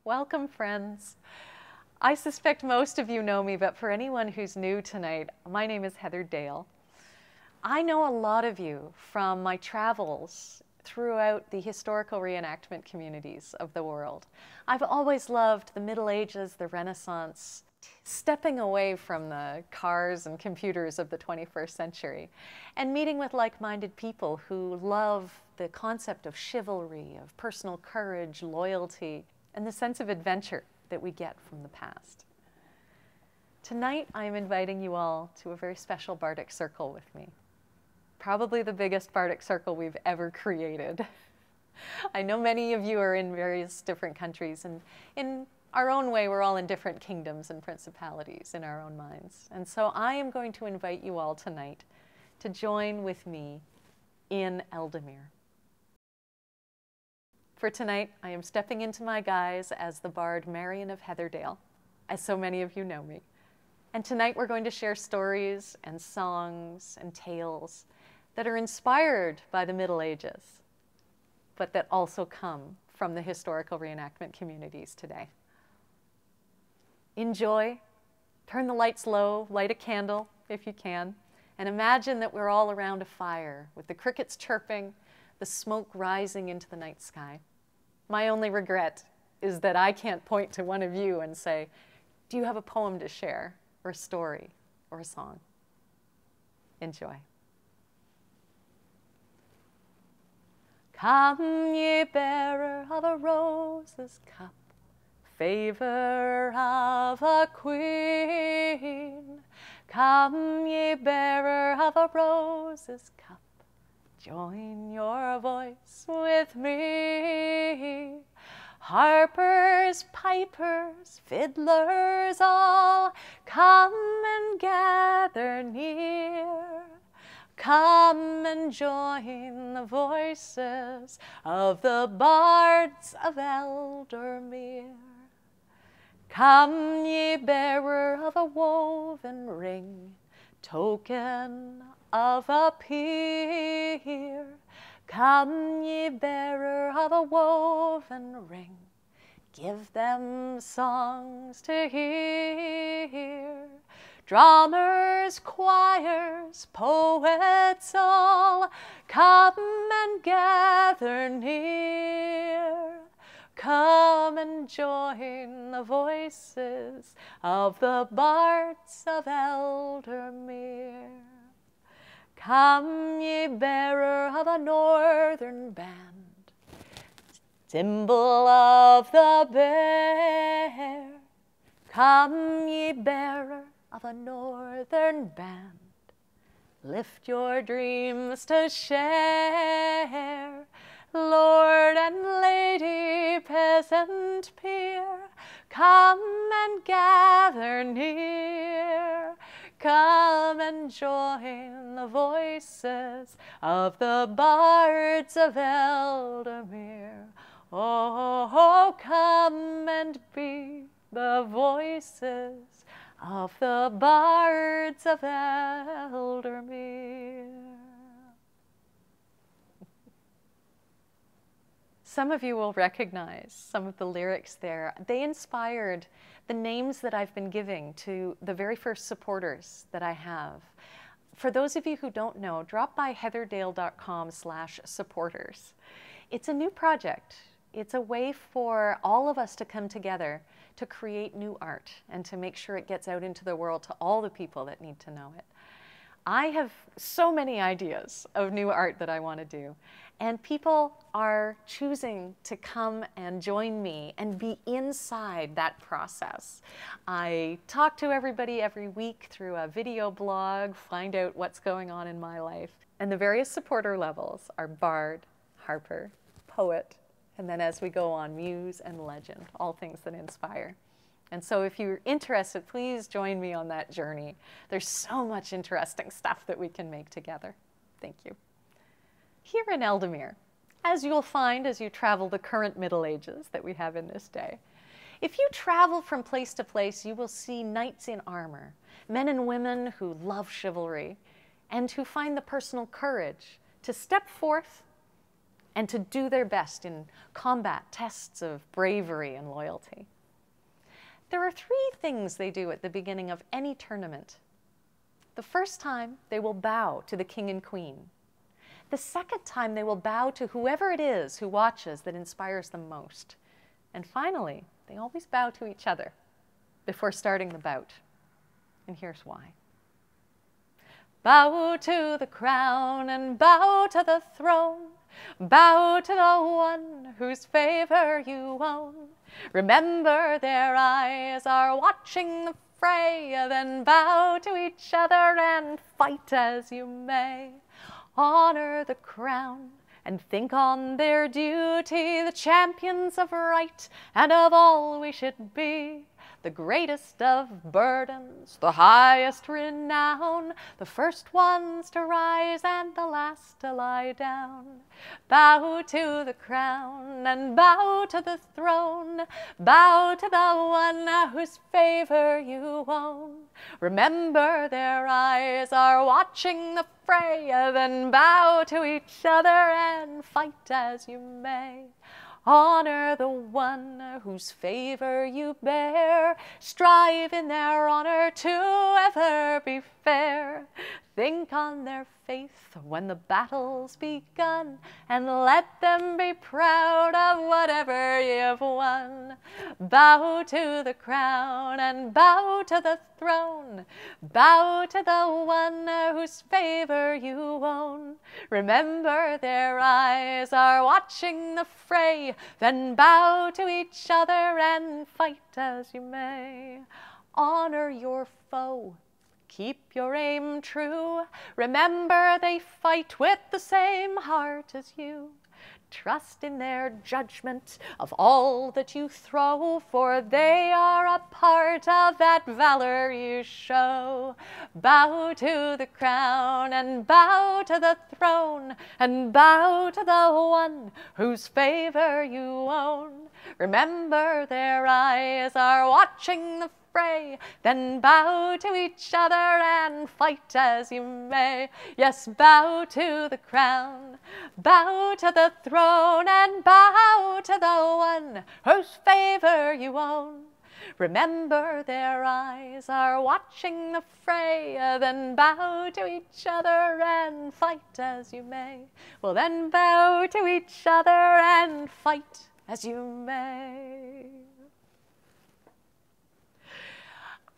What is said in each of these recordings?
Welcome, friends. I suspect most of you know me, but for anyone who's new tonight, my name is Heather Dale. I know a lot of you from my travels throughout the historical reenactment communities of the world. I've always loved the Middle Ages, the Renaissance, stepping away from the cars and computers of the 21st century and meeting with like-minded people who love the concept of chivalry, of personal courage, loyalty, and the sense of adventure that we get from the past. Tonight, I am inviting you all to a very special Bardic Circle with me. Probably the biggest Bardic Circle we've ever created. I know many of you are in various different countries, and in our own way, we're all in different kingdoms and principalities in our own minds. And so I am going to invite you all tonight to join with me in Eldamir. For tonight, I am stepping into my guise as the bard Marion of Heatherdale, as so many of you know me. And tonight we're going to share stories and songs and tales that are inspired by the Middle Ages, but that also come from the historical reenactment communities today. Enjoy, turn the lights low, light a candle if you can, and imagine that we're all around a fire with the crickets chirping, the smoke rising into the night sky. My only regret is that I can't point to one of you and say, do you have a poem to share, or a story, or a song? Enjoy. Come, ye bearer of a rose's cup, favor of a queen. Come, ye bearer of a rose's cup, join your voice with me. Harpers, pipers, fiddlers all, come and gather near. Come and join the voices of the bards of Eldamir. Come, ye bearer of a woven ring, token of a peer. Come, ye bearer of a woven ring, give them songs to hear. Drummers, choirs, poets all, come and gather near. Come and join the voices of the bards of Eldamir. Come, ye bearer of a northern band, symbol of the bear. Come, ye bearer of a northern band, lift your dreams to share. Lord and lady, peasant peer, come and gather near. Come and join the voices of the bards of Eldamir. Oh, come and be the voices of the bards of Eldamir. Some of you will recognize some of the lyrics there. They inspired the names that I've been giving to the very first supporters that I have. For those of you who don't know, drop by heatherdale.com/supporters. It's a new project. It's a way for all of us to come together to create new art and to make sure it gets out into the world to all the people that need to know it. I have so many ideas of new art that I want to do, and people are choosing to come and join me and be inside that process. I talk to everybody every week through a video blog, find out what's going on in my life. And the various supporter levels are bard, harper, poet, and then as we go on, muse and legend, all things that inspire. And so if you're interested, please join me on that journey. There's so much interesting stuff that we can make together. Thank you. Here in Eldamir, as you'll find as you travel the current Middle Ages that we have in this day, if you travel from place to place, you will see knights in armor, men and women who love chivalry and who find the personal courage to step forth and to do their best in combat tests of bravery and loyalty. There are 3 things they do at the beginning of any tournament. The first time, they will bow to the king and queen. The second time, they will bow to whoever it is who watches that inspires them most. And finally, they always bow to each other before starting the bout. And here's why. Bow to the crown and bow to the throne. Bow to the one whose favor you own. Remember their eyes are watching the fray. Then bow to each other and fight as you may. Honor the crown and think on their duty, the champions of right and of all we should be. The greatest of burdens, the highest renown, the first ones to rise and the last to lie down. Bow to the crown and bow to the throne. Bow to the one whose favor you own. Remember their eyes are watching the fray. Then bow to each other and fight as you may. Honor the one whose favor you bear. Strive in their honor to ever be fair. Think on their faith when the battle's begun, and let them be proud of whatever you've won. Bow to the crown and bow to the throne. Bow to the one whose favor you own. Remember their eyes are watching the fray. Then bow to each other and fight as you may. Honor your foe. Keep your aim true. Remember they fight with the same heart as you. Trust in their judgment of all that you throw, for they are a part of that valor you show. Bow to the crown and bow to the throne, and bow to the one whose favor you own. Remember their eyes are watching the fray. Then bow to each other and fight as you may. Yes, bow to the crown, bow to the throne, and bow to the one whose favor you own. Remember their eyes are watching the fray. Then bow to each other and fight as you may. Well, then bow to each other and fight as you may.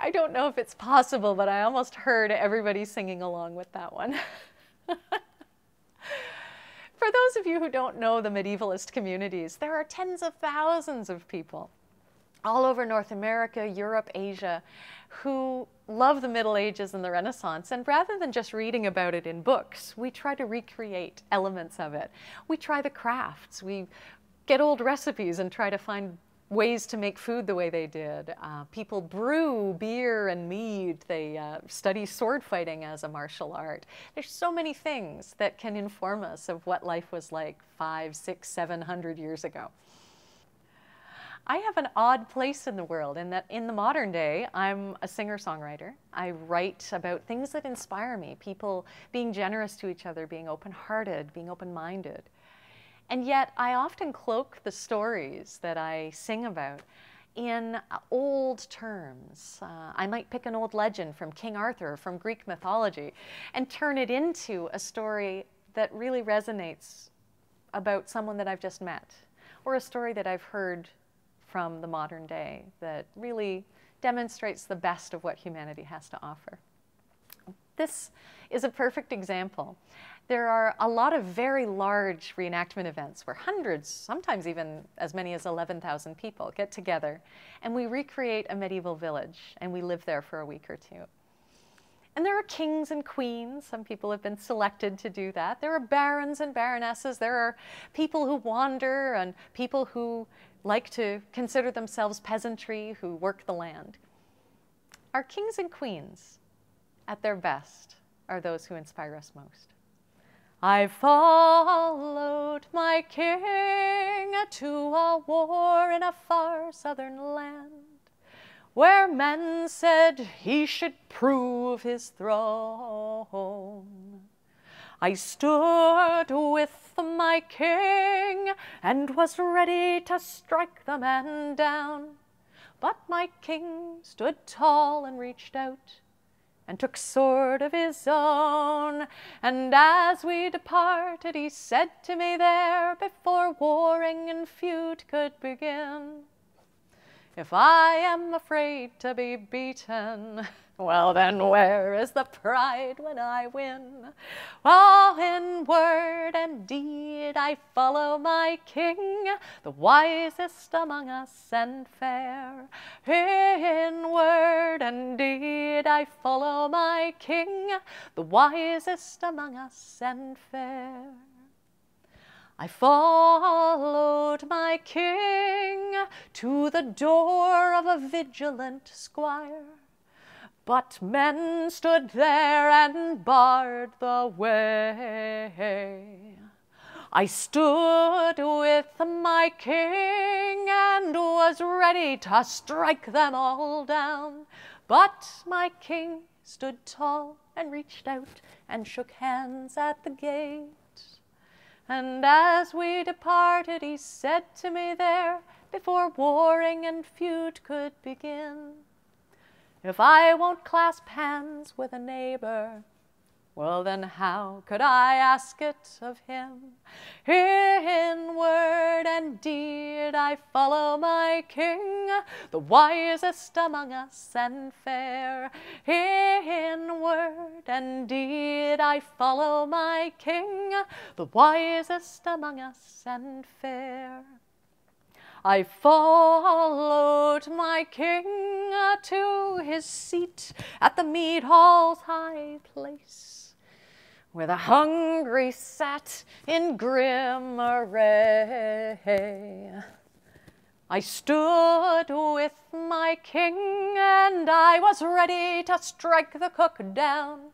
I don't know if it's possible, but I almost heard everybody singing along with that one. For those of you who don't know the medievalist communities, there are tens of thousands of people all over North America, Europe, Asia, who love the Middle Ages and the Renaissance. And rather than just reading about it in books, we try to recreate elements of it. We try the crafts. We get old recipes and try to find ways to make food the way they did. People brew beer and mead. They study sword fighting as a martial art. There's so many things that can inform us of what life was like 500, 600, 700 years ago. I have an odd place in the world in that in the modern day, I'm a singer-songwriter. I write about things that inspire me, people being generous to each other, being open-hearted, being open-minded. And yet, I often cloak the stories that I sing about in old terms. I might pick an old legend from King Arthur, from Greek mythology, and turn it into a story that really resonates about someone that I've just met, or a story that I've heard from the modern day that really demonstrates the best of what humanity has to offer. This is a perfect example. There are a lot of very large reenactment events where hundreds, sometimes even as many as 11,000 people get together, and we recreate a medieval village, and we live there for a week or two. And there are kings and queens. Some people have been selected to do that. There are barons and baronesses. There are people who wander and people who like to consider themselves peasantry, who work the land. Our kings and queens, at their best, are those who inspire us most. I followed my king to a war in a far southern land, where men said he should prove his throne. I stood with my king and was ready to strike the man down. But my king stood tall and reached out and took sword of his own. And as we departed, he said to me there, before warring and feud could begin, if I am afraid to be beaten, well then where is the pride when I win? Oh, in word and deed I follow my king, the wisest among us and fair. In word and deed I follow my king, the wisest among us and fair. I followed my king to the door of a vigilant squire, but men stood there and barred the way. I stood with my king and was ready to strike them all down, but my king stood tall and reached out and shook hands at the gate. And as we departed, he said to me there, before warring and feud could begin, if I won't clasp hands with a neighbor, well then how could I ask it of him? In word and deed I follow my king, the wisest among us and fair. In word and deed I follow my king, the wisest among us and fair. I followed my king to his seat at the mead hall's high place, where the hungry sat in grim array. I stood with my king and I was ready to strike the cook down,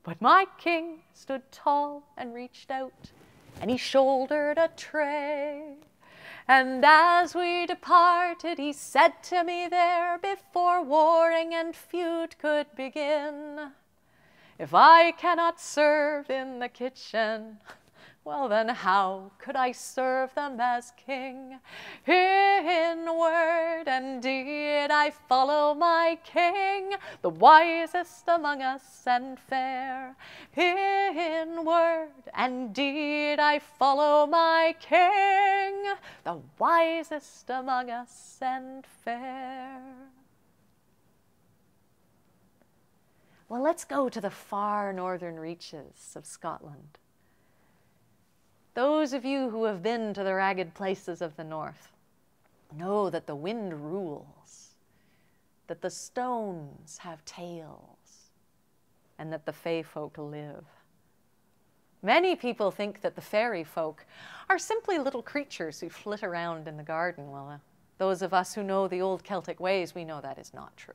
but my king stood tall and reached out and he shouldered a tray. And as we departed, he said to me there, before warring and feud could begin, if I cannot serve in the kitchen, well then how could I serve them as king? In word and deed I follow my king, the wisest among us and fair. In word and deed I follow my king, the wisest among us and fair. Well, let's go to the far northern reaches of Scotland. Those of you who have been to the ragged places of the north know that the wind rules, that the stones have tails, and that the fae folk live. Many people think that the fairy folk are simply little creatures who flit around in the garden. Well, those of us who know the old Celtic ways, we know that is not true.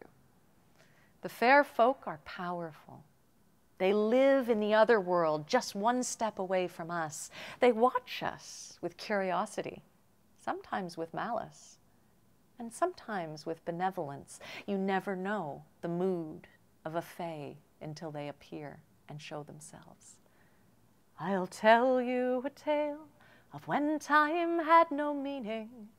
The fair folk are powerful. They live in the other world, just one step away from us. They watch us with curiosity, sometimes with malice, and sometimes with benevolence. You never know the mood of a fae until they appear and show themselves. I'll tell you a tale of when time had no meaning,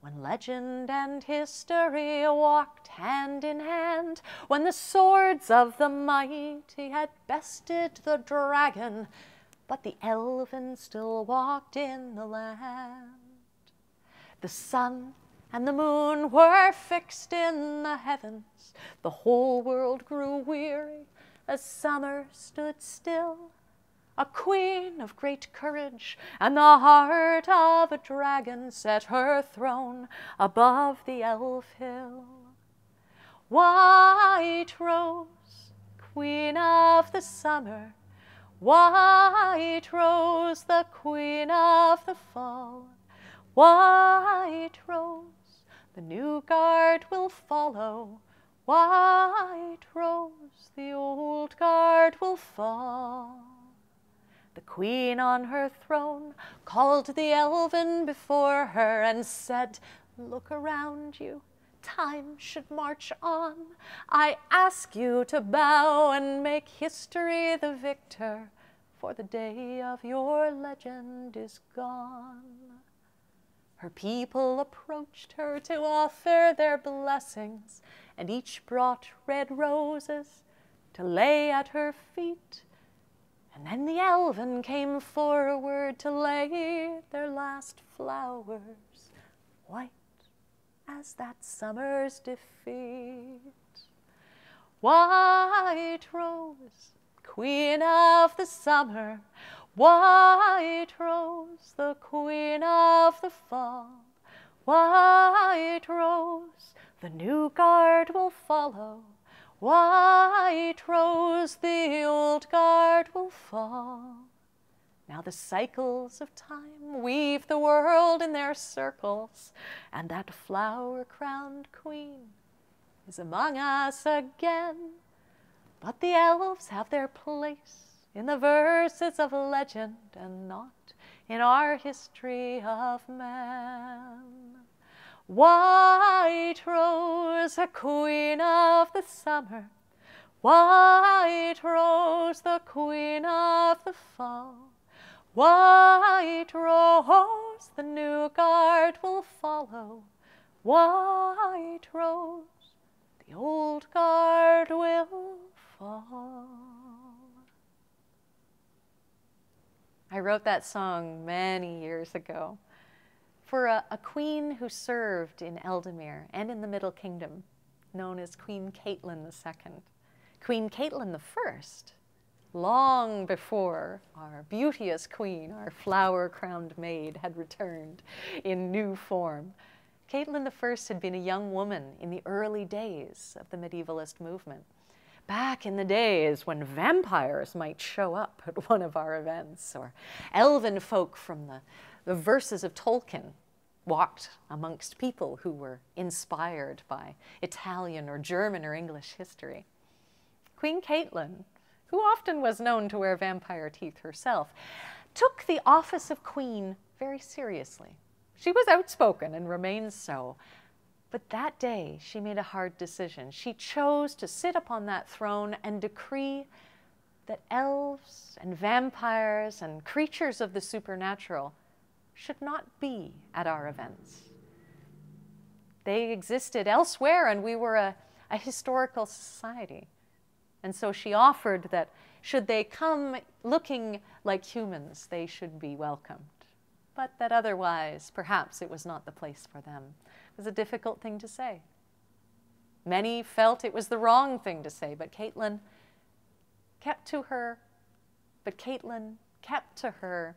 when legend and history walked hand in hand, when the swords of the mighty had bested the dragon, but the elven still walked in the land. The sun and the moon were fixed in the heavens, the whole world grew weary as summer stood still. A queen of great courage and the heart of a dragon set her throne above the elf hill. White Rose, queen of the summer, White Rose, the queen of the fall. White Rose, the new guard will follow. White Rose, the old guard will fall. The queen on her throne called the elven before her and said, look around you, time should march on. I ask you to bow and make history the victor, for the day of your legend is gone. Her people approached her to offer their blessings, and each brought red roses to lay at her feet. And then the elven came forward to lay their last flowers, white as that summer's defeat. White rose, queen of the summer, white rose, the queen of the fall. White rose, the new guard will follow. White rose, the old guard will fall. Now the cycles of time weave the world in their circles, and that flower-crowned queen is among us again. But the elves have their place in the verses of legend and not in our history of man. White rose, a queen of the summer. White rose, the queen of the fall. White rose, the new guard will follow. White rose, the old guard will fall. I wrote that song many years ago for a queen who served in Eldamere and in the Middle Kingdom, known as Queen Caitlin II. Queen Caitlin I, long before our beauteous queen, our flower-crowned maid, had returned in new form. Caitlin I had been a young woman in the early days of the medievalist movement, back in the days when vampires might show up at one of our events, or elven folk from the verses of Tolkien walked amongst people who were inspired by Italian or German or English history. Queen Caitlin, who often was known to wear vampire teeth herself, took the office of queen very seriously. She was outspoken and remains so. But that day, she made a hard decision. She chose to sit upon that throne and decree that elves and vampires and creatures of the supernatural should not be at our events. They existed elsewhere, and we were a historical society. And so she offered that should they come looking like humans, they should be welcomed. But that otherwise, perhaps it was not the place for them. It was a difficult thing to say. Many felt it was the wrong thing to say, but Caitlin kept to her. But Caitlin kept to her.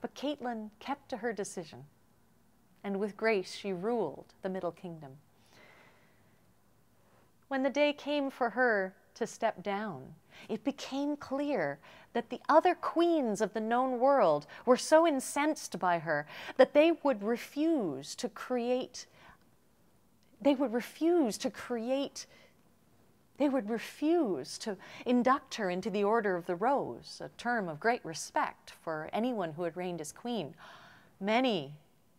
But Caitlin kept to her decision, and with grace she ruled the Middle Kingdom. When the day came for her to step down, it became clear that the other queens of the known world were so incensed by her that they would refuse to induct her into the Order of the Rose, a term of great respect for anyone who had reigned as queen. Many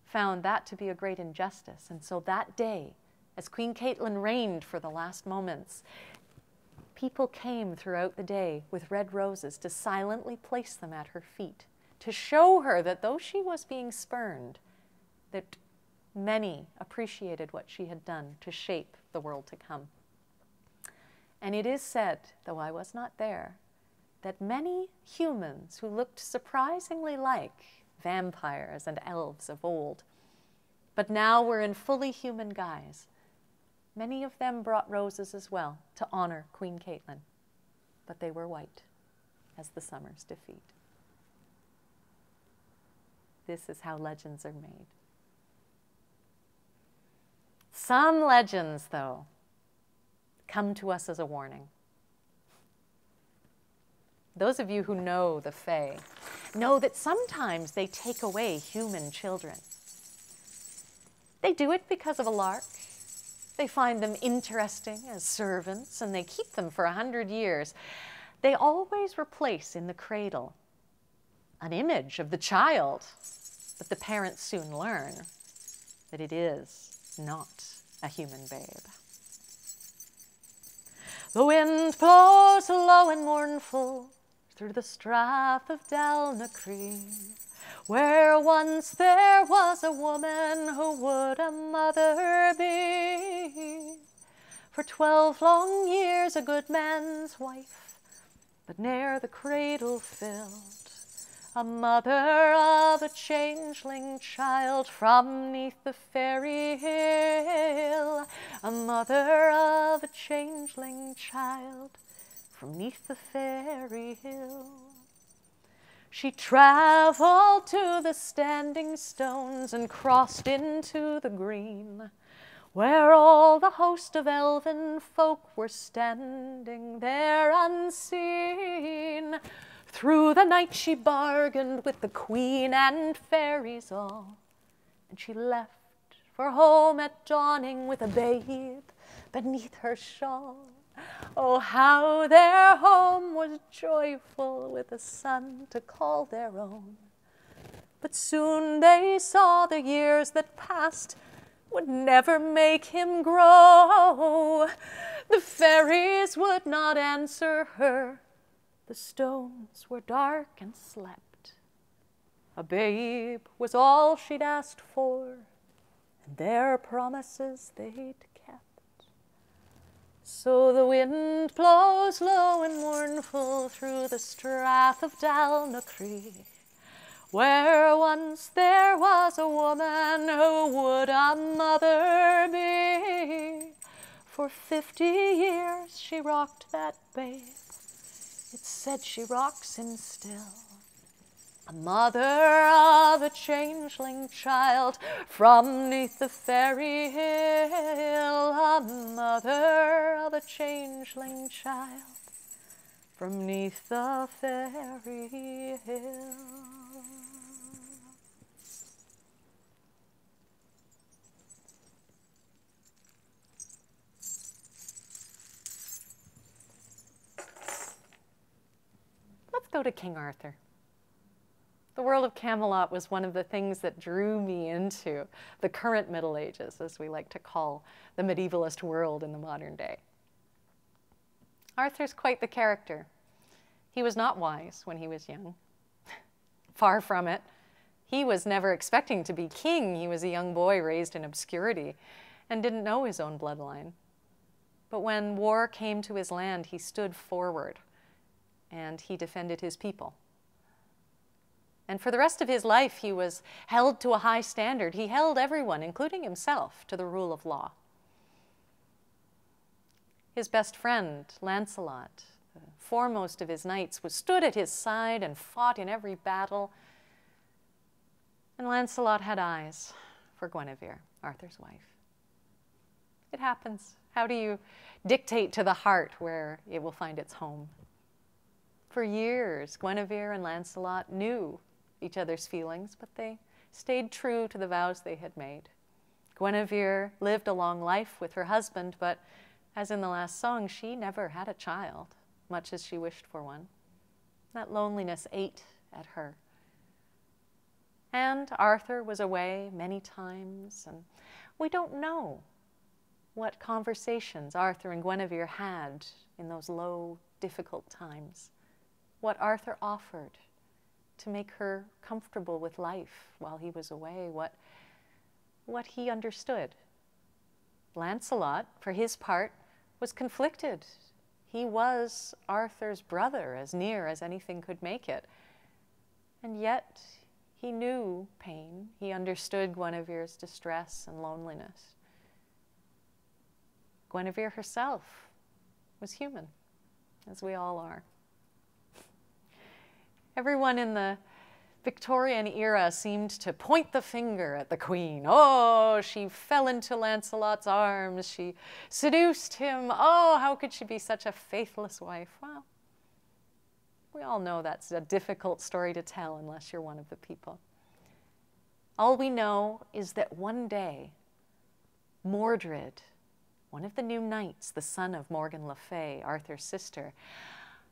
found that to be a great injustice, and so that day, as Queen Caitlin reigned for the last moments, people came throughout the day with red roses to silently place them at her feet, to show her that though she was being spurned, that many appreciated what she had done to shape the world to come. And it is said, though I was not there, that many humans who looked surprisingly like vampires and elves of old, but now were in fully human guise, many of them brought roses as well to honor Queen Caitlin, but they were white as the summer's defeat. This is how legends are made. Some legends, though, come to us as a warning. Those of you who know the Fae know that sometimes they take away human children. They do it because of a lark. They find them interesting as servants, and they keep them for 100 years. They always replace in the cradle an image of the child, but the parents soon learn that it is not a human babe. The wind blows low and mournful through the strath of Dalnacree, where once there was a woman who would a mother be. For 12 long years a good man's wife, but ne'er the cradle filled, a mother of a changeling child from 'neath the fairy hill, a mother of a changeling child from 'neath the fairy hill. She travelled to the standing stones and crossed into the green, where all the host of elven folk were standing there unseen. Through the night she bargained with the queen and fairies all, and she left for home at dawning with a babe beneath her shawl. Oh, how their home was joyful with a son to call their own. But soon they saw the years that passed would never make him grow. The fairies would not answer her. The stones were dark and slept. A babe was all she'd asked for, and their promises they'd kept. So the wind blows low and mournful through the strath of Dalnacree, where once there was a woman who would a mother be. For 50 years she rocked that babe. It's said she rocks him still. A mother of a changeling child from 'neath the fairy hill, a mother of a changeling child from 'neath the fairy hill. Let's go to King Arthur. The world of Camelot was one of the things that drew me into the current Middle Ages, as we like to call the medievalist world in the modern day. Arthur's quite the character. He was not wise when he was young. Far from it. He was never expecting to be king. He was a young boy raised in obscurity and didn't know his own bloodline. But when war came to his land, he stood forward and he defended his people. And for the rest of his life, he was held to a high standard. He held everyone, including himself, to the rule of law. His best friend, Lancelot, the foremost of his knights, was stood at his side and fought in every battle. And Lancelot had eyes for Guinevere, Arthur's wife. It happens. How do you dictate to the heart where it will find its home? For years, Guinevere and Lancelot knew each other's feelings, but they stayed true to the vows they had made. Guinevere lived a long life with her husband, but as in the last song, she never had a child, much as she wished for one. That loneliness ate at her. And Arthur was away many times, and we don't know what conversations Arthur and Guinevere had in those low, difficult times, what Arthur offered to make her comfortable with life while he was away, what he understood. Lancelot, for his part, was conflicted. He was Arthur's brother, as near as anything could make it. And yet, he knew pain. He understood Guinevere's distress and loneliness. Guinevere herself was human, as we all are. Everyone in the Victorian era seemed to point the finger at the queen. Oh, she fell into Lancelot's arms. She seduced him. Oh, how could she be such a faithless wife? Well, we all know that's a difficult story to tell unless you're one of the people. All we know is that one day, Mordred, one of the new knights, the son of Morgan Le Fay, Arthur's sister,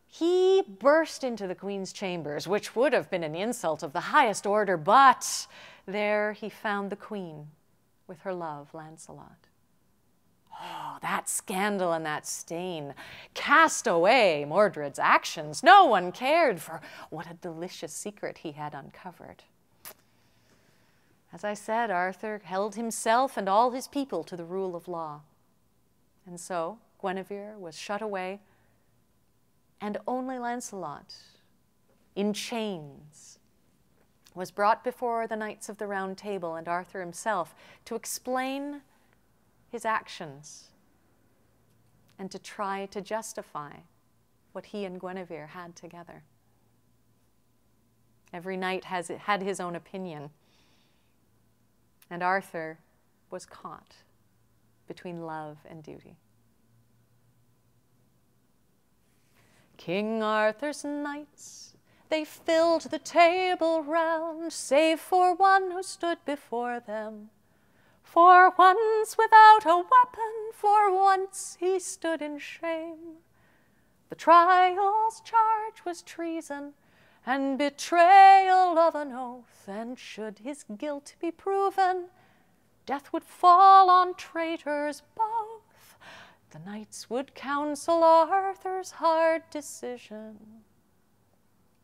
he burst into the queen's chambers, which would have been an insult of the highest order, but there he found the queen with her love, Lancelot. Oh, that scandal and that stain cast away Mordred's actions. No one cared for what a delicious secret he had uncovered. As I said, Arthur held himself and all his people to the rule of law. And so Guinevere was shut away, and only Lancelot, in chains, was brought before the Knights of the Round Table and Arthur himself to explain his actions and to try to justify what he and Guinevere had together. Every knight had his own opinion, and Arthur was caught between love and duty. King Arthur's knights, they filled the table round, save for one who stood before them. For once without a weapon, for once he stood in shame. The trial's charge was treason and betrayal of an oath, and should his guilt be proven, death would fall on traitors both. The knights would counsel Arthur's hard decision,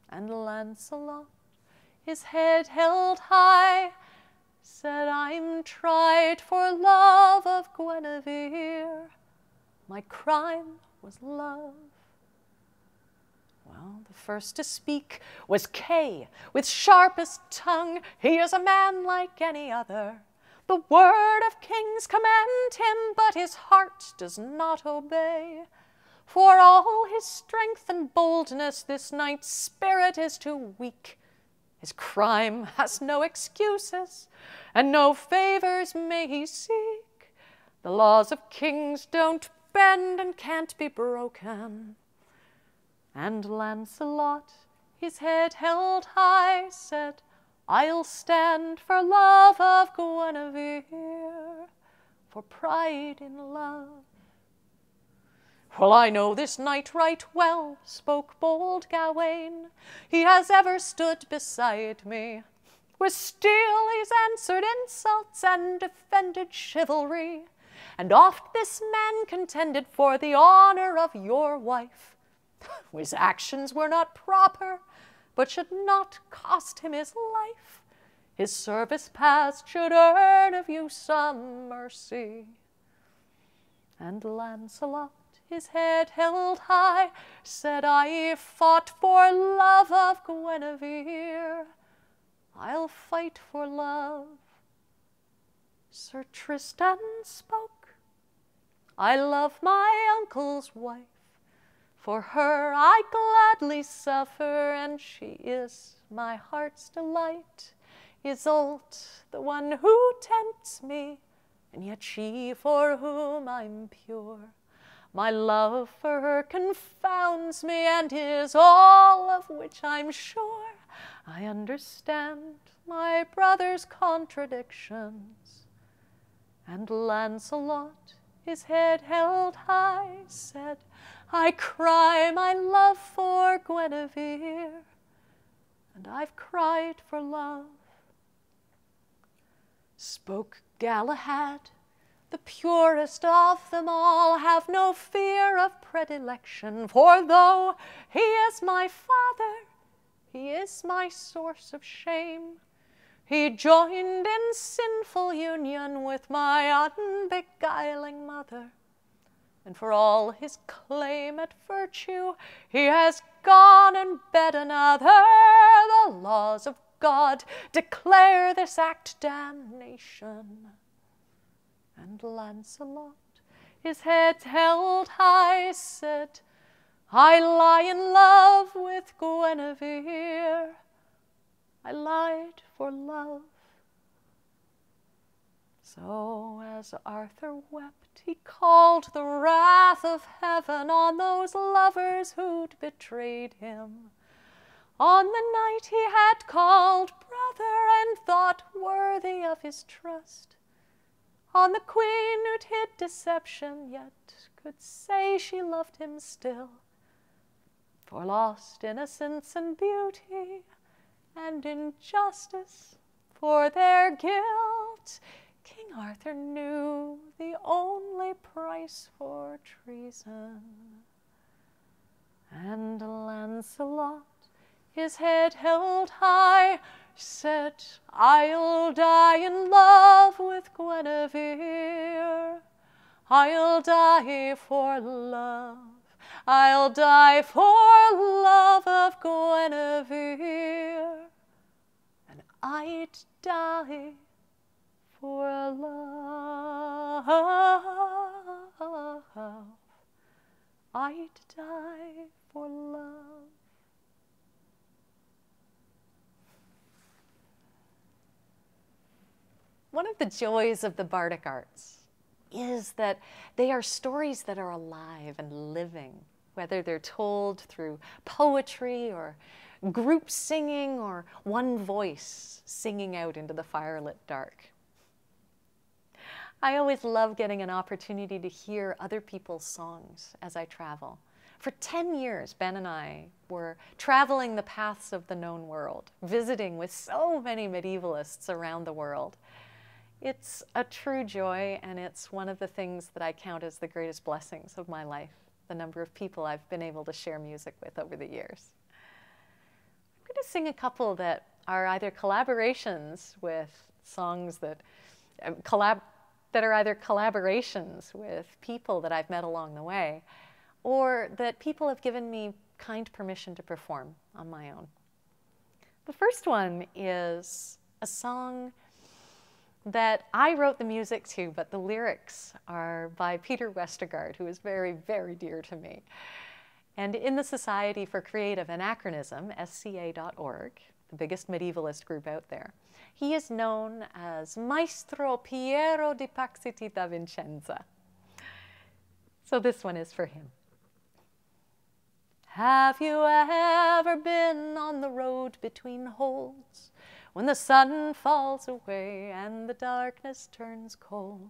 and Lancelot, his head held high, said, I'm tried for love of Guinevere. My crime was love. Well, the first to speak was Kay, with sharpest tongue. He is a man like any other. The word of kings command him, but his heart does not obey. For all his strength and boldness, this knight's spirit is too weak. His crime has no excuses, and no favors may he seek. The laws of kings don't bend and can't be broken. And Lancelot, his head held high, said, I'll stand for love of Guinevere, for pride in love. Well, I know this knight right well, spoke bold Gawain. He has ever stood beside me. With steel he's answered insults and defended chivalry. And oft this man contended for the honor of your wife. His actions were not proper, but should not cost him his life. His service past should earn of you some mercy. And Lancelot, his head held high, said, I fought for love of Guinevere. I'll fight for love. Sir Tristan spoke, I love my uncle's wife. For her I gladly suffer, and she is my heart's delight. Iseult, the one who tempts me, and yet she for whom I'm pure. My love for her confounds me, and is all of which I'm sure. I understand my brother's contradictions. And Lancelot, his head held high, said, I cry my love for Guinevere, and I've cried for love. Spoke Galahad, the purest of them all, have no fear of predilection, for though he is my father, he is my source of shame. He joined in sinful union with my unbeguiling mother. And for all his claim at virtue, he has gone and bed another. The laws of God declare this act damnation. And Lancelot, his head held high, said, I lie in love with Guinevere. I lied for love. So as Arthur wept, he called the wrath of heaven on those lovers who'd betrayed him. On the night he had called brother and thought worthy of his trust. On the queen who'd hid deception, yet could say she loved him still. For lost innocence and beauty, and injustice for their guilt, King King Arthur knew the only price for treason, and Lancelot, his head held high, said, I'll die in love with Guinevere. I'll die for love. I'll die for love of Guinevere. And I'd die for love. I'd die for love. One of the joys of the Bardic arts is that they are stories that are alive and living, whether they're told through poetry or group singing or one voice singing out into the firelit dark. I always love getting an opportunity to hear other people's songs as I travel. For 10 years, Ben and I were traveling the paths of the known world, visiting with so many medievalists around the world. It's a true joy, and it's one of the things that I count as the greatest blessings of my life, the number of people I've been able to share music with over the years. I'm going to sing a couple that are either collaborations with songs that are either collaborations with people that I've met along the way, or that people have given me kind permission to perform on my own. The first one is a song that I wrote the music to, but the lyrics are by Peter Westergaard, who is very, very dear to me. And in the Society for Creative Anachronism, SCA.org, the biggest medievalist group out there, he is known as Maestro Piero di Paxiti da Vincenza. So this one is for him. Have you ever been on the road between holes, when the sun falls away and the darkness turns cold,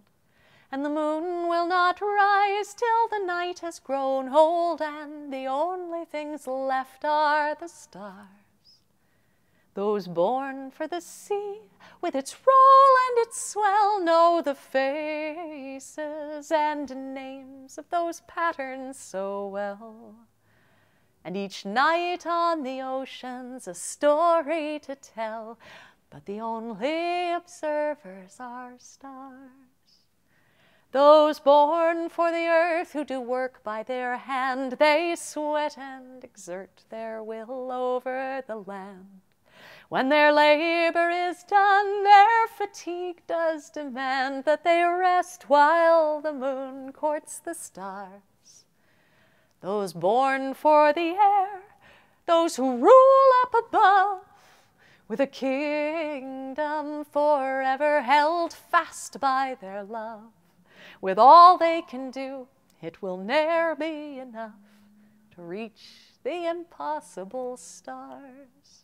and the moon will not rise till the night has grown old, and the only things left are the stars? Those born for the sea, with its roll and its swell, know the faces and names of those patterns so well. And each night on the ocean's a story to tell, but the only observers are stars. Those born for the earth who do work by their hand, they sweat and exert their will over the land. When their labor is done, their fatigue does demand that they rest while the moon courts the stars. Those born for the air, those who rule up above, with a kingdom forever held fast by their love. With all they can do, it will ne'er be enough to reach the impossible stars.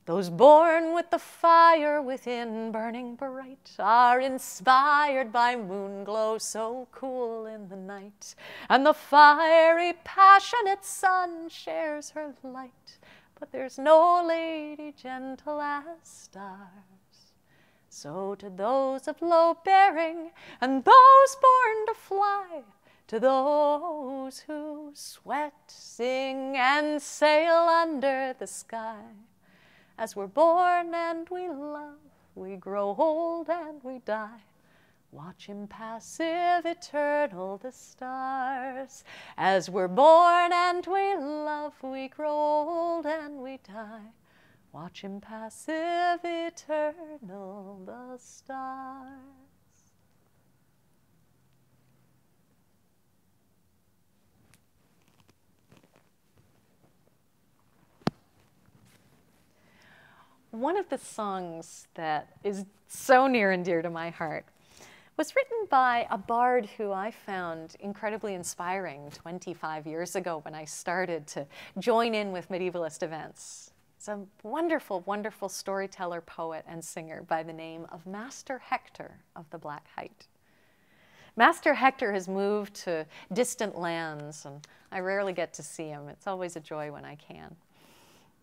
Those born with the fire within burning bright are inspired by moon glow so cool in the night, and the fiery, passionate sun shares her light, but there's no lady gentle as stars. So to those of low bearing and those born to fly, to those who sweat, sing, and sail under the sky, as we're born and we love, we grow old and we die. Watch impassive, eternal the stars. As we're born and we love, we grow old and we die. Watch impassive, eternal the stars. One of the songs that is so near and dear to my heart was written by a bard who I found incredibly inspiring 25 years ago when I started to join in with medievalist events. It's a wonderful, wonderful storyteller, poet, and singer by the name of Master Hector of the Black Height. Master Hector has moved to distant lands, and I rarely get to see him. It's always a joy when I can.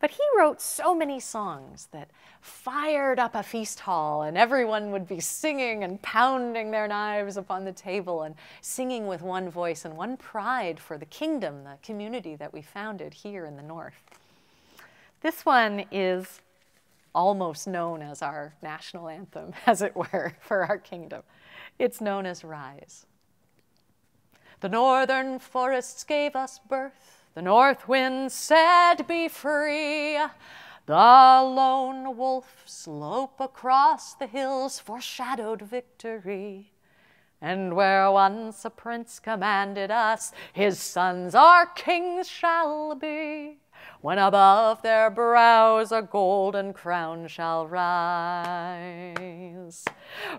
But he wrote so many songs that fired up a feast hall, and everyone would be singing and pounding their knives upon the table and singing with one voice and one pride for the kingdom, the community that we founded here in the north. This one is almost known as our national anthem, as it were, for our kingdom. It's known as Rise. The northern forests gave us birth. The north wind said, be free. The lone wolf slope across the hills foreshadowed victory. And where once a prince commanded us, his sons our kings shall be. When above their brows a golden crown shall rise.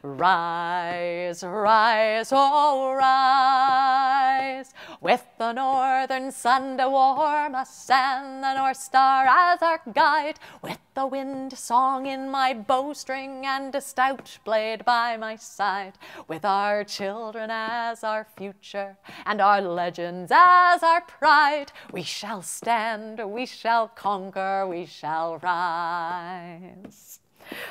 Rise, rise, oh rise, with the northern sun to warm us and the North Star as our guide, with the wind song in my bowstring and a stout blade by my side, with our children as our future and our legends as our pride, we shall stand, we shall conquer, we shall rise.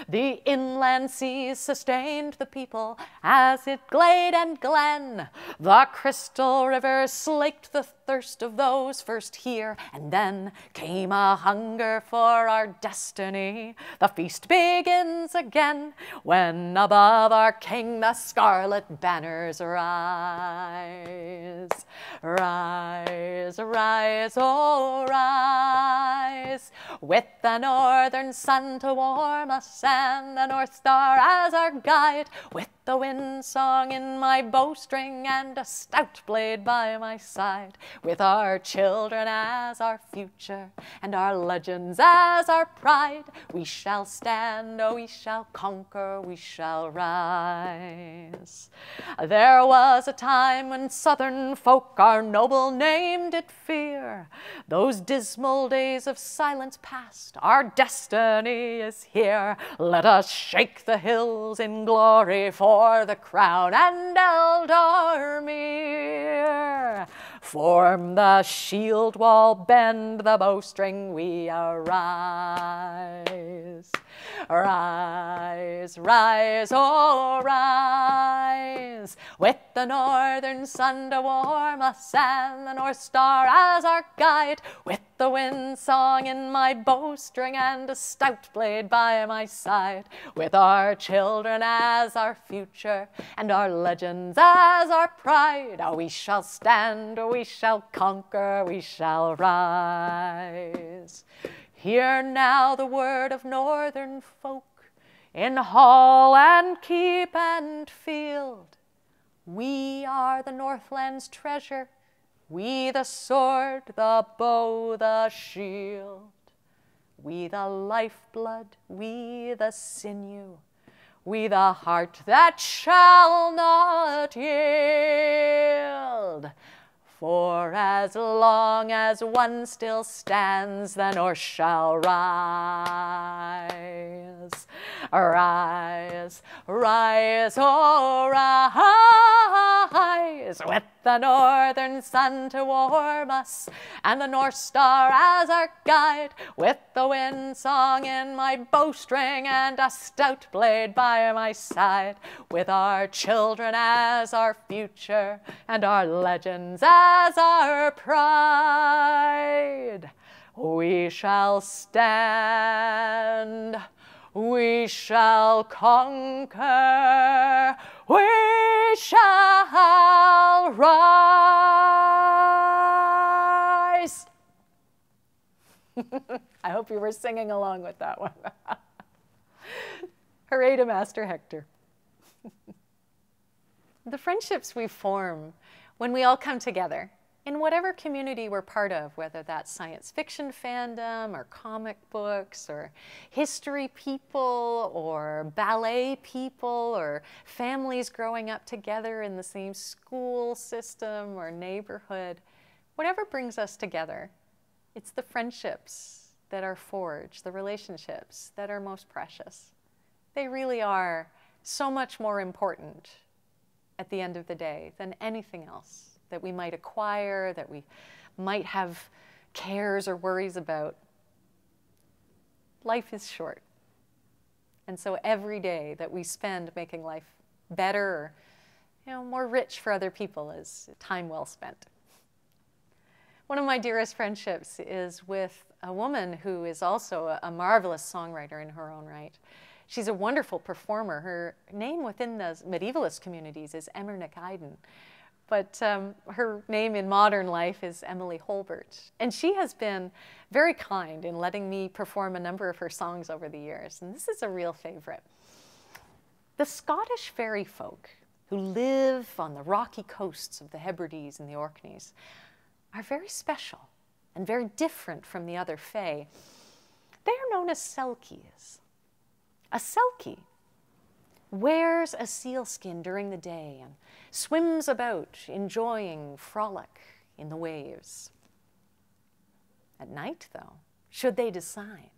The inland seas sustained the people as it glade and glen. The crystal rivers slaked the thirst of those first here, and then came a hunger for our destiny. The feast begins again when above our king the scarlet banners rise. Rise, rise, oh rise, with the northern sun to warm us and the North Star as our guide, with the wind song in my bowstring and a stout blade by my side, with our children as our future and our legends as our pride, we shall stand, oh we shall conquer, we shall rise. There was a time when southern folk our noble name did fear. Those dismal days of silence past, our destiny is here. Let us shake the hills in glory for the crown and Eldermere. Form the shield wall, bend the bowstring, we arise. Rise, rise, oh rise, with the northern sun to warm us and the North Star as our guide, with the wind song in my bowstring and a stout blade by my side, with our children as our future and our legends as our pride. Oh, we shall stand, oh, we shall conquer, we shall rise. Hear now the word of northern folk in hall and keep and field. We are the Northland's treasure, we the sword, the bow, the shield. We the lifeblood, we the sinew, we the heart that shall not yield. For as long as one still stands, the North shall rise. Rise, rise, oh rise, with the northern sun to warm us and the North Star as our guide, with the wind song in my bowstring and a stout blade by my side, with our children as our future and our legends as our pride. We shall stand, we shall conquer, we shall rise. I hope you were singing along with that one. Hooray to Master Hector. The friendships we form when we all come together in whatever community we're part of, whether that's science fiction fandom or comic books or history people or ballet people or families growing up together in the same school system or neighborhood, whatever brings us together, it's the friendships that are forged, the relationships that are most precious. They really are so much more important at the end of the day than anything else that we might acquire, that we might have cares or worries about. life is short. And so every day that we spend making life better, or, more rich for other people is time well spent. One of my dearest friendships is with a woman who is also a marvelous songwriter in her own right. She's a wonderful performer. Her name within the medievalist communities is Emmerich Eiden, but her name in modern life is Emily Holbert. And she has been very kind in letting me perform a number of her songs over the years, and this is a real favorite. The Scottish fairy folk who live on the rocky coasts of the Hebrides and the Orkneys are very special and very different from the other fae. They are known as Selkies. A Selkie wears a sealskin during the day and swims about enjoying frolic in the waves. At night, though, should they decide,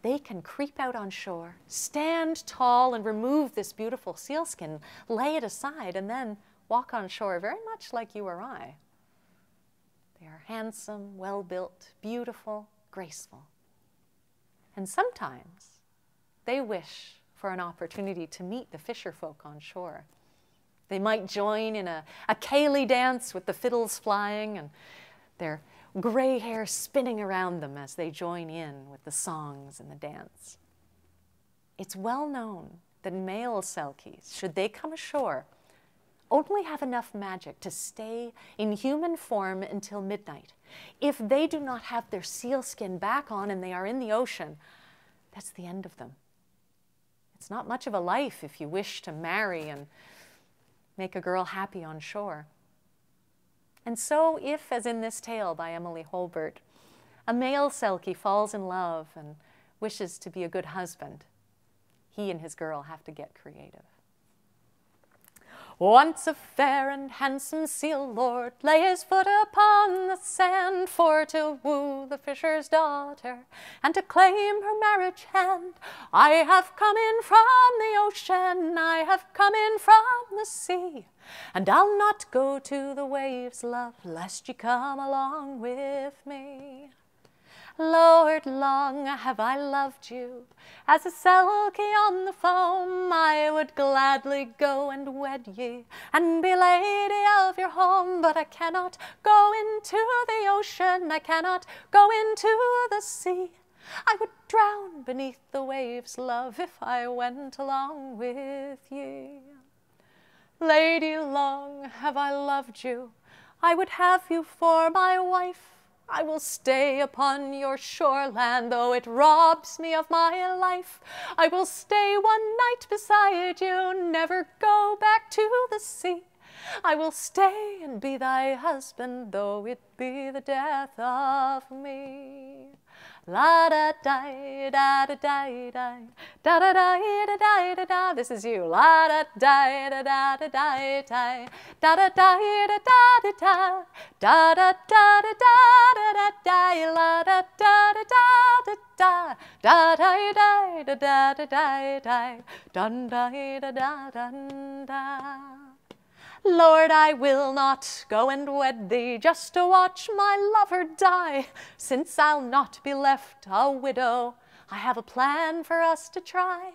they can creep out on shore, stand tall and remove this beautiful sealskin, lay it aside, and then walk on shore very much like you or I. They are handsome, well-built, beautiful, graceful. And sometimes they wish for an opportunity to meet the fisher folk on shore. They might join in a ceilidh dance with the fiddles flying and their gray hair spinning around them as they join in with the songs and the dance. It's well known that male Selkies, should they come ashore, only have enough magic to stay in human form until midnight. If they do not have their sealskin back on and they are in the ocean, that's the end of them. It's not much of a life if you wish to marry and make a girl happy on shore. And so if, as in this tale by Emily Holbert, a male Selkie falls in love and wishes to be a good husband, he and his girl have to get creative. Once a fair and handsome seal lord lay his foot upon the sand for to woo the fisher's daughter and to claim her marriage hand. I have come in from the ocean, I have come in from the sea, and I'll not go to the waves, love, lest ye come along with me. Lord, long have I loved you, as a Selkie on the foam. I would gladly go and wed ye, and be lady of your home. But I cannot go into the ocean, I cannot go into the sea. I would drown beneath the waves, love, if I went along with ye. Lady, long have I loved you, I would have you for my wife. I will stay upon your shoreland, though it robs me of my life. I will stay one night beside you, never go back to the sea. I will stay and be thy husband, though it be the death of me. La da da da da da da da da da da da da. This is you. La da da da da da da da da da da da da da da da da da da da. La da da da da da da da da da da da da da dun da da da dun da. Lord, I will not go and wed thee just to watch my lover die, since I'll not be left a widow. I have a plan for us to try.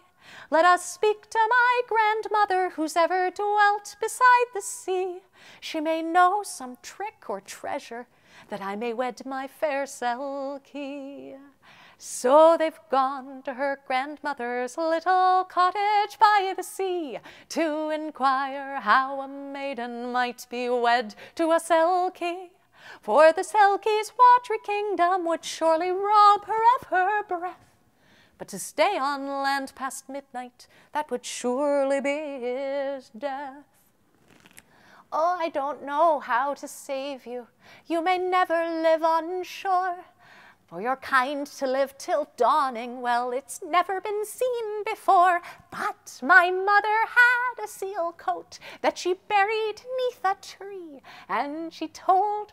Let us speak to my grandmother, who's ever dwelt beside the sea. She may know some trick or treasure, that I may wed my fair Selkie. So they've gone to her grandmother's little cottage by the sea to inquire how a maiden might be wed to a Selkie. For the Selkie's watery kingdom would surely rob her of her breath. But to stay on land past midnight, that would surely be his death. Oh, I don't know how to save you. You may never live on shore. For you're kind to live till dawning, well, it's never been seen before. But my mother had a seal coat that she buried 'neath a tree, and she told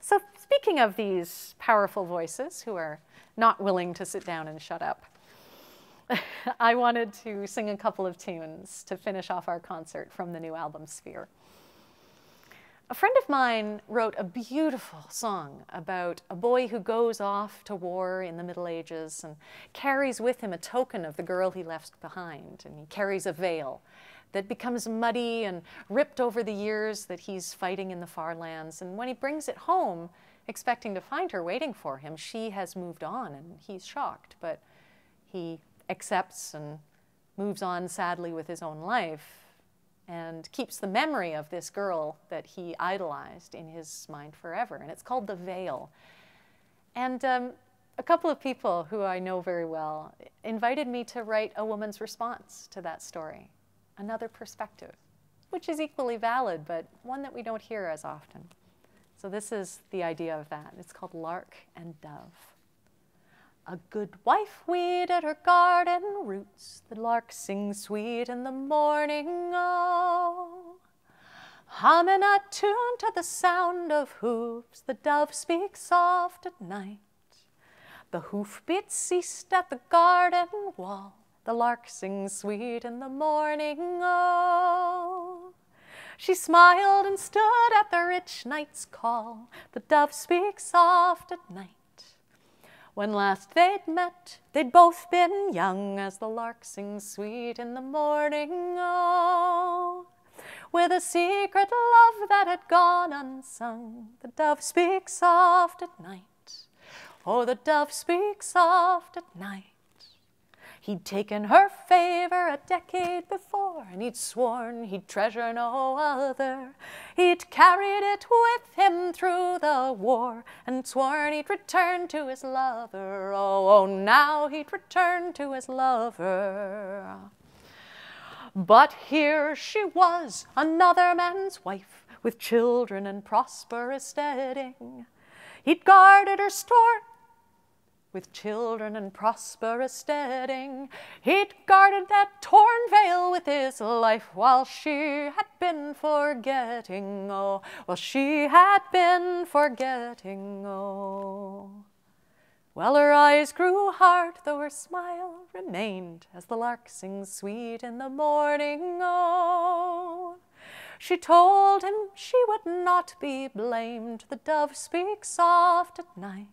So speaking of these powerful voices who are not willing to sit down and shut up, I wanted to sing a couple of tunes to finish off our concert from the new album Sphere. A friend of mine wrote a beautiful song about a boy who goes off to war in the Middle Ages and carries with him a token of the girl he left behind. And he carries a veil that becomes muddy and ripped over the years that he's fighting in the far lands. And when he brings it home, expecting to find her waiting for him, she has moved on and he's shocked. But he accepts and moves on sadly with his own life and keeps the memory of this girl that he idolized in his mind forever. And it's called The Veil. And a couple of people who I know very well invited me to write a woman's response to that story, another perspective, which is equally valid, but one that we don't hear as often. So this is the idea of that. It's called Lark and Dove. A good wife weeded her garden roots, the lark sings sweet in the morning, oh. Humming a tune to the sound of hoofs, the dove speaks soft at night. The hoofbeats ceased at the garden wall, the lark sings sweet in the morning, oh. She smiled and stood at the rich night's call, the dove speaks soft at night. When last they'd met, they'd both been young, as the lark sings sweet in the morning, oh. With a secret love that had gone unsung, the dove speaks soft at night. Oh, the dove speaks soft at night. He'd taken her favor a decade before, and he'd sworn he'd treasure no other. He'd carried it with him through the war, and sworn he'd return to his lover. Oh, now he'd return to his lover. But here she was, another man's wife, with children and prosperous steading. He'd guarded her store with children and prosperous steading. He'd guarded that torn veil with his life, while she had been forgetting, oh, while she had been forgetting, oh. Well, her eyes grew hard, though her smile remained, as the lark sings sweet in the morning, oh. She told him she would not be blamed, the dove speaks soft at night.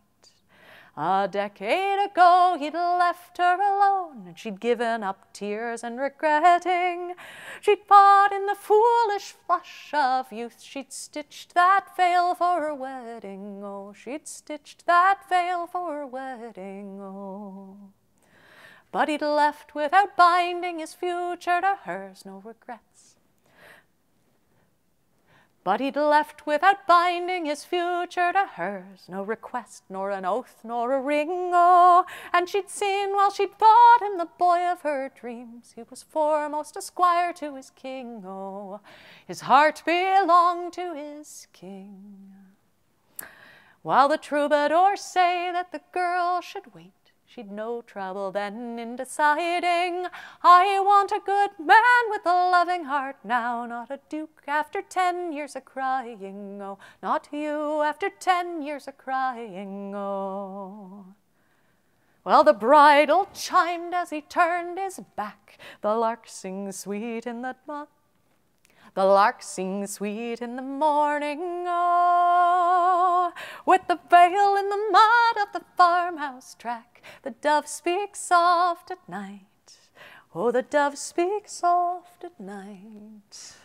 A decade ago he'd left her alone, and she'd given up tears and regretting. She'd fought in the foolish flush of youth, she'd stitched that veil for her wedding, oh, she'd stitched that veil for her wedding, oh. But he'd left without binding his future to hers, no regrets. But he'd left without binding his future to hers, no request, nor an oath, nor a ring, oh. And she'd seen while she'd thought him the boy of her dreams, he was foremost a squire to his king, oh. His heart belonged to his king. While the troubadours say that the girl should wait, she'd no trouble then in deciding. I want a good man with a loving heart now, not a duke after 10 years of crying, oh, not you after 10 years of crying, oh. Well, the bridle chimed as he turned his back, the lark sings sweet in the The lark sings sweet in the morning, oh. With the veil in the mud of the farmhouse track, the dove speaks soft at night. Oh, the dove speaks soft at night.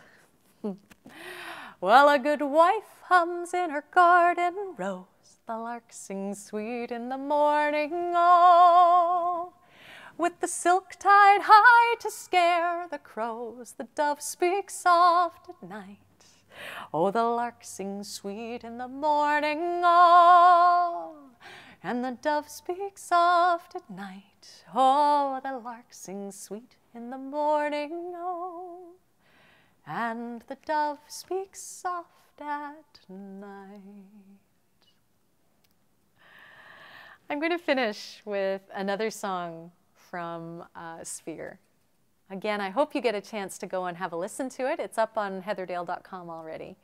Well, a good wife hums in her garden rose, the lark sings sweet in the morning, oh. With the silk tied high to scare the crows, the dove speaks soft at night. Oh, the lark sings sweet in the morning, oh. And the dove speaks soft at night. Oh, the lark sings sweet in the morning, oh. And the dove speaks soft at night. I'm going to finish with another song from Sphere. Again, I hope you get a chance to go and have a listen to it. It's up on heatherdale.com already.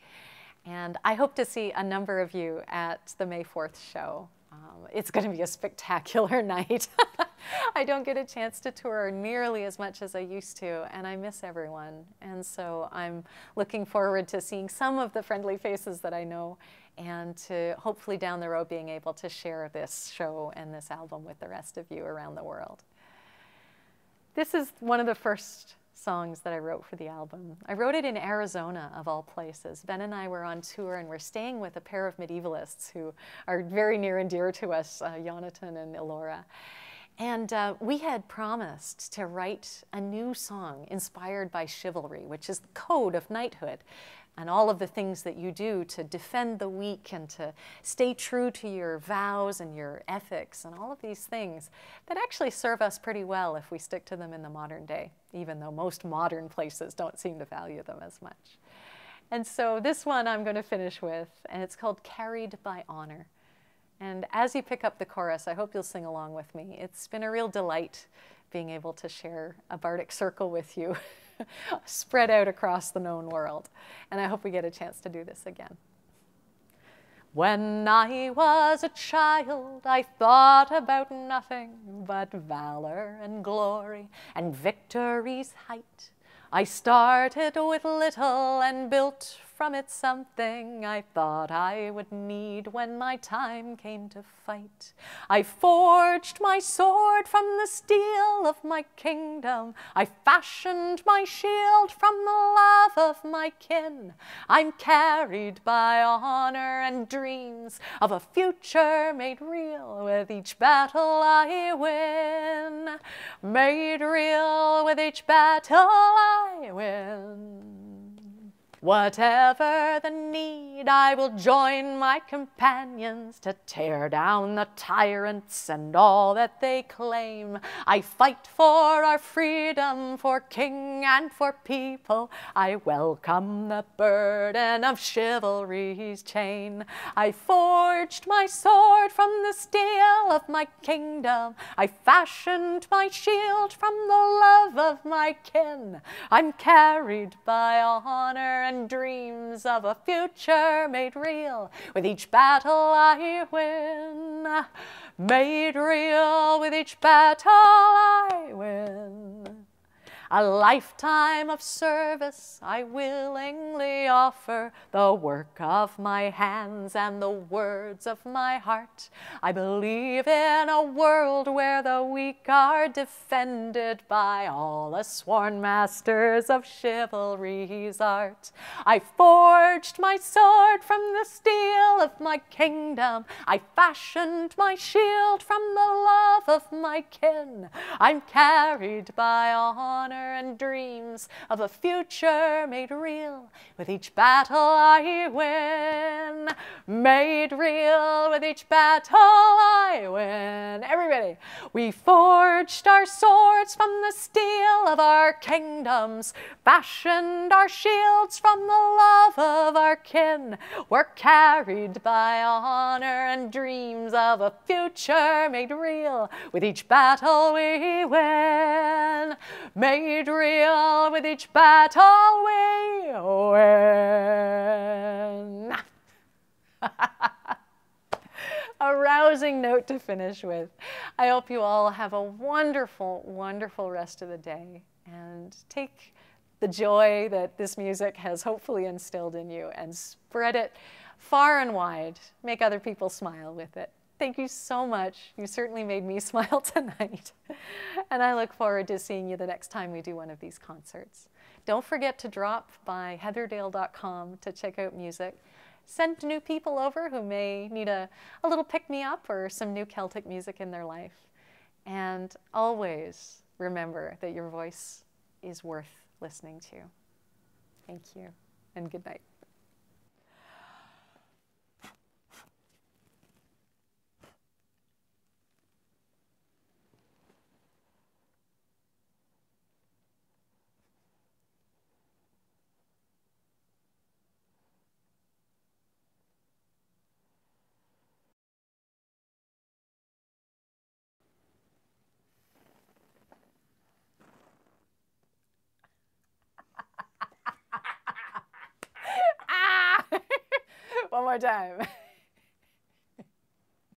And I hope to see a number of you at the May 4th show. It's going to be a spectacular night. I don't get a chance to tour nearly as much as I used to, and I miss everyone. And so I'm looking forward to seeing some of the friendly faces that I know, and to hopefully down the road being able to share this show and this album with the rest of you around the world. This is one of the first songs that I wrote for the album. I wrote it in Arizona, of all places. Ben and I were on tour, and we're staying with a pair of medievalists who are very near and dear to us, Jonathan and Elora. And we had promised to write a new song inspired by chivalry, which is the code of knighthood, and all of the things that you do to defend the weak and to stay true to your vows and your ethics and all of these things that actually serve us pretty well if we stick to them in the modern day, even though most modern places don't seem to value them as much. And so this one I'm going to finish with, and it's called Carried by Honor. And as you pick up the chorus, I hope you'll sing along with me. It's been a real delight being able to share a bardic circle with you, spread out across the known world. And I hope we get a chance to do this again. When I was a child, I thought about nothing but valor and glory and victory's height. I started with little and built from it something I thought I would need when my time came to fight. I forged my sword from the steel of my kingdom. I fashioned my shield from the love of my kin. I'm carried by honor and dreams of a future made real with each battle I win. Made real with each battle I win. Whatever the need, I will join my companions to tear down the tyrants and all that they claim. I fight for our freedom, for king and for people. I welcome the burden of chivalry's chain. I forged my sword from the steel of my kingdom. I fashioned my shield from the love of my kin. I'm carried by honor and dreams of a future made real with each battle I win. Made real with each battle I win. A lifetime of service I willingly offer, the work of my hands and the words of my heart. I believe in a world where the weak are defended by all the sworn masters of chivalry's art. I forged my sword from the steel of my kingdom. I fashioned my shield from the love of my kin. I'm carried by honor and dreams of a future made real with each battle I win. Made real with each battle I win. Everybody, we forged our swords from the steel of our kingdoms, fashioned our shields from the love of our kin. We're carried by honor and dreams of a future made real with each battle we win. Made real with each battle we win. A rousing note to finish with. I hope you all have a wonderful, wonderful rest of the day, and take the joy that this music has hopefully instilled in you and spread it far and wide. Make other people smile with it. Thank you so much. You certainly made me smile tonight. And I look forward to seeing you the next time we do one of these concerts. Don't forget to drop by heatherdale.com to check out music. Send new people over who may need a little pick-me-up or some new Celtic music in their life. And always remember that your voice is worth listening to. Thank you, and good night. more time.